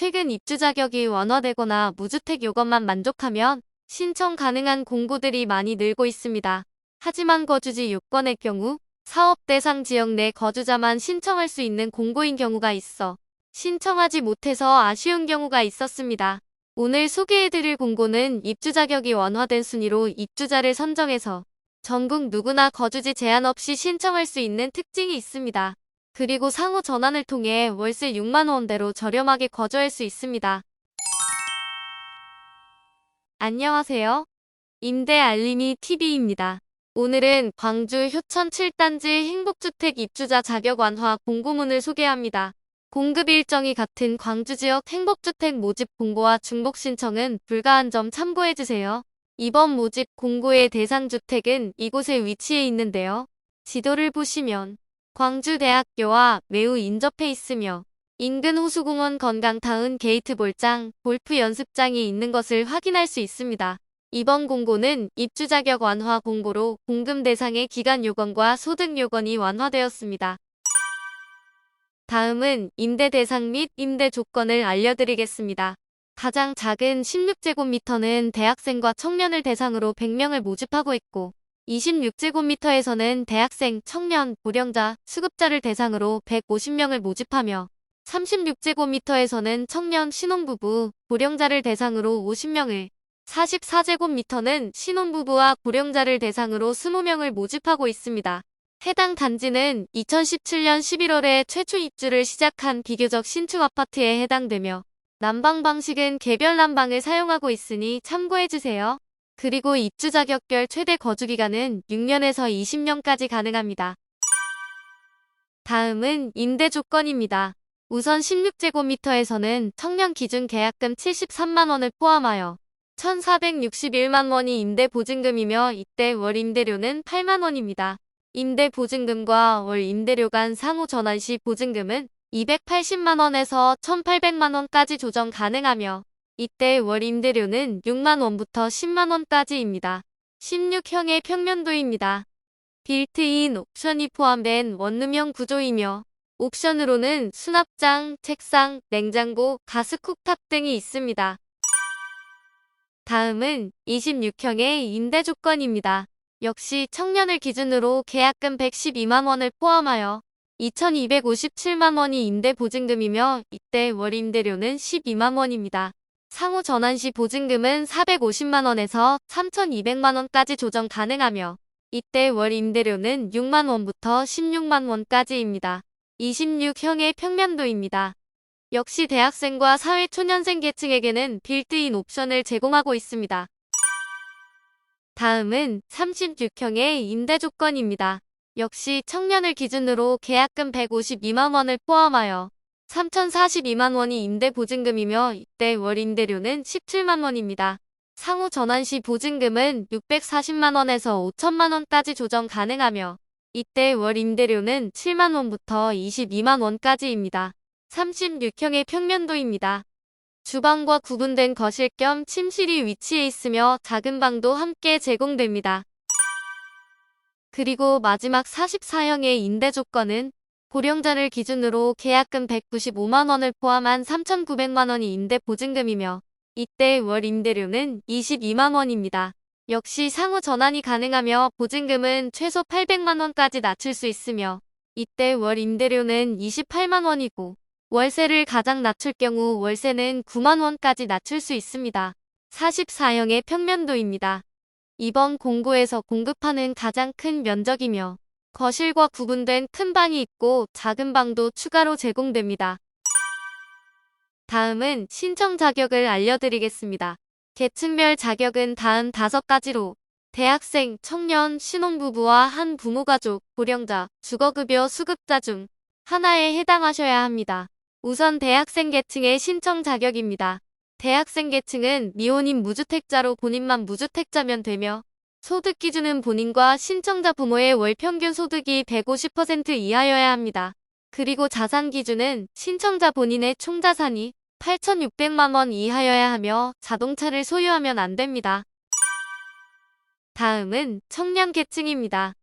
최근 입주 자격이 완화되거나 무주택 요건만 만족하면 신청 가능한 공고들이 많이 늘고 있습니다. 하지만 거주지 요건의 경우 사업 대상 지역 내 거주자만 신청할 수 있는 공고인 경우가 있어 신청하지 못해서 아쉬운 경우가 있었습니다. 오늘 소개해드릴 공고는 입주 자격이 완화된 순위로 입주자를 선정해서 전국 누구나 거주지 제한 없이 신청할 수 있는 특징이 있습니다. 그리고 상호 전환을 통해 월세 6만 원대로 저렴하게 거주할 수 있습니다. 안녕하세요. 임대 알림이 TV입니다. 오늘은 광주 효천 7단지 행복주택 입주자 자격 완화 공고문을 소개합니다. 공급 일정이 같은 광주 지역 행복주택 모집 공고와 중복 신청은 불가한 점 참고해주세요. 이번 모집 공고의 대상 주택은 이곳에 위치해 있는데요. 지도를 보시면 광주대학교와 매우 인접해 있으며 인근 호수공원 건강타운 게이트 볼장, 골프 연습장이 있는 것을 확인할 수 있습니다. 이번 공고는 입주 자격 완화 공고로 공급 대상의 기간 요건과 소득 요건이 완화되었습니다. 다음은 임대 대상 및 임대 조건을 알려드리겠습니다. 가장 작은 16제곱미터는 대학생과 청년을 대상으로 100명을 모집하고 있고 26제곱미터에서는 대학생, 청년, 고령자, 수급자를 대상으로 150명을 모집하며 36제곱미터에서는 청년, 신혼부부, 고령자를 대상으로 50명을 44제곱미터는 신혼부부와 고령자를 대상으로 20명을 모집하고 있습니다. 해당 단지는 2017년 11월에 최초 입주를 시작한 비교적 신축 아파트에 해당되며 난방 방식은 개별 난방을 사용하고 있으니 참고해주세요. 그리고 입주 자격별 최대 거주기간은 6년에서 20년까지 가능합니다. 다음은 임대 조건입니다. 우선 16제곱미터에서는 청년 기준 계약금 73만 원을 포함하여 1,461만 원이 임대 보증금이며 이때 월 임대료는 8만 원입니다. 임대 보증금과 월 임대료 간 상호 전환 시 보증금은 280만 원에서 1,800만 원까지 조정 가능하며 이때 월 임대료는 6만 원부터 10만 원까지입니다. 16형의 평면도입니다. 빌트인 옵션이 포함된 원룸형 구조이며 옵션으로는 수납장, 책상, 냉장고, 가스 쿡탑 등이 있습니다. 다음은 26형의 임대 조건입니다. 역시 청년을 기준으로 계약금 112만 원을 포함하여 2,257만 원이 임대 보증금이며 이때 월 임대료는 12만 원입니다. 상호 전환 시 보증금은 450만 원에서 3,200만 원까지 조정 가능하며 이때 월 임대료는 6만 원부터 16만 원까지입니다. 26형의 평면도입니다. 역시 대학생과 사회초년생 계층에게는 빌트인 옵션을 제공하고 있습니다. 다음은 36형의 임대 조건입니다. 역시 청년을 기준으로 계약금 152만 원을 포함하여 3,042만 원이 임대 보증금이며 이때 월 임대료는 17만 원입니다. 상호 전환 시 보증금은 640만 원에서 5천만 원까지 조정 가능하며 이때 월 임대료는 7만 원부터 22만 원까지입니다. 36형의 평면도입니다. 주방과 구분된 거실 겸 침실이 위치해 있으며 작은 방도 함께 제공됩니다. 그리고 마지막 44형의 임대 조건은 고령자를 기준으로 계약금 195만 원을 포함한 3,900만 원이 임대 보증금이며 이때 월 임대료는 22만 원입니다. 역시 상호 전환이 가능하며 보증금은 최소 800만 원까지 낮출 수 있으며 이때 월 임대료는 28만 원이고 월세를 가장 낮출 경우 월세는 9만 원까지 낮출 수 있습니다. 44형의 평면도입니다. 이번 공고에서 공급하는 가장 큰 면적이며 거실과 구분된 큰 방이 있고 작은 방도 추가로 제공됩니다. 다음은 신청 자격을 알려드리겠습니다. 계층별 자격은 다음 5가지로 대학생, 청년, 신혼부부와 한 부모가족, 고령자, 주거급여 수급자 중 하나에 해당하셔야 합니다. 우선 대학생 계층의 신청 자격입니다. 대학생 계층은 미혼인 무주택자로 본인만 무주택자면 되며 소득 기준은 본인과 신청자 부모의 월 평균 소득이 150% 이하여야 합니다. 그리고 자산 기준은 신청자 본인의 총 자산이 8,600만 원 이하여야 하며 자동차를 소유하면 안 됩니다. 다음은 청년 계층입니다.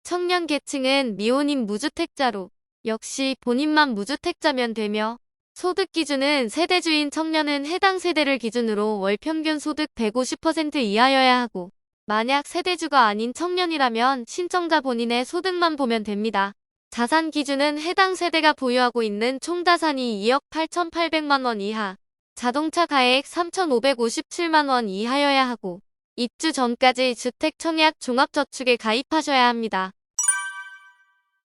청년 계층은 미혼인 무주택자로 역시 본인만 무주택자면 되며 소득 기준은 세대주인 청년은 해당 세대를 기준으로 월 평균 소득 150% 이하여야 하고, 만약 세대주가 아닌 청년이라면 신청자 본인의 소득만 보면 됩니다. 자산 기준은 해당 세대가 보유하고 있는 총 자산이 2억 8,800만 원 이하, 자동차 가액 3,557만 원 이하여야 하고, 입주 전까지 주택 청약 종합저축에 가입하셔야 합니다.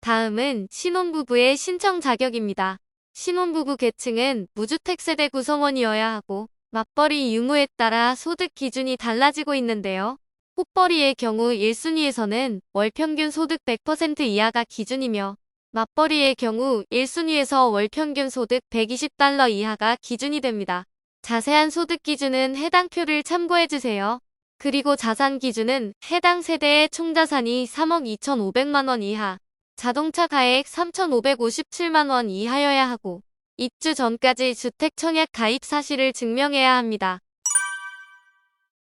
다음은 신혼부부의 신청 자격입니다. 신혼부부 계층은 무주택 세대 구성원이어야 하고, 맞벌이 유무에 따라 소득 기준이 달라지고 있는데요. 호벌이의 경우 1순위에서는 월 평균 소득 100% 이하가 기준이며, 맞벌이의 경우 1순위에서 월 평균 소득 120달러 이하가 기준이 됩니다. 자세한 소득 기준은 해당 표를 참고해주세요. 그리고 자산 기준은 해당 세대의 총자산이 3억 2,500만 원 이하, 자동차 가액 3,557만 원 이하여야 하고, 입주 전까지 주택 청약 가입 사실을 증명해야 합니다.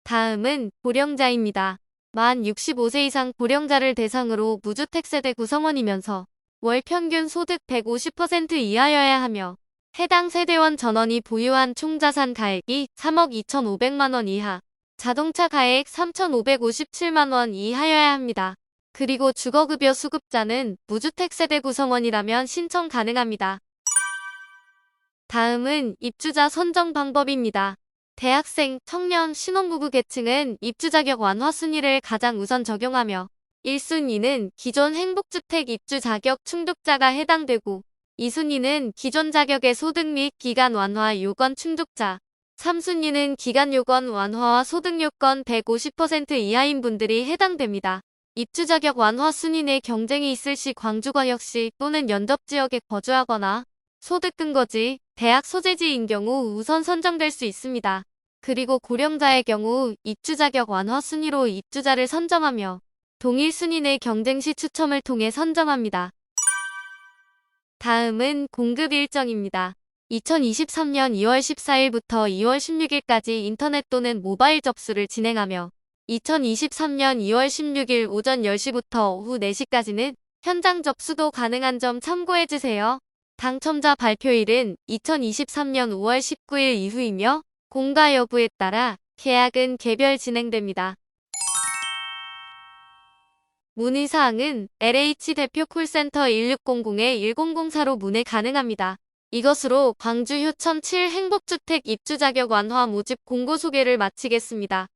다음은 고령자입니다. 만 65세 이상 고령자를 대상으로 무주택 세대 구성원이면서 월 평균 소득 150% 이하여야 하며, 해당 세대원 전원이 보유한 총자산 가액이 3억 2,500만 원 이하, 자동차 가액 3,557만 원 이하여야 합니다. 그리고 주거급여 수급자는 무주택 세대 구성원이라면 신청 가능합니다. 다음은 입주자 선정 방법입니다. 대학생, 청년, 신혼부부 계층은 입주 자격 완화 순위를 가장 우선 적용하며 1순위는 기존 행복주택 입주 자격 충족자가 해당되고 2순위는 기존 자격의 소득 및 기간 완화 요건 충족자, 3순위는 기간 요건 완화와 소득 요건 150% 이하인 분들이 해당됩니다. 입주 자격 완화 순위 내 경쟁이 있을 시 광주광역시 또는 연접지역에 거주하거나 소득 근거지, 대학 소재지인 경우 우선 선정될 수 있습니다. 그리고 고령자의 경우 입주 자격 완화 순위로 입주자를 선정하며 동일 순위 내 경쟁 시 추첨을 통해 선정합니다. 다음은 공급 일정입니다. 2023년 2월 14일부터 2월 16일까지 인터넷 또는 모바일 접수를 진행하며 2023년 2월 16일 오전 10시부터 오후 4시까지는 현장 접수도 가능한 점 참고해주세요. 당첨자 발표일은 2023년 5월 19일 이후이며 공가 여부에 따라 계약은 개별 진행됩니다. 문의사항은 LH 대표 콜센터 1600-1004로 문의 가능합니다. 이것으로 광주 효천 7 행복주택 입주 자격 완화 모집 공고 소개를 마치겠습니다.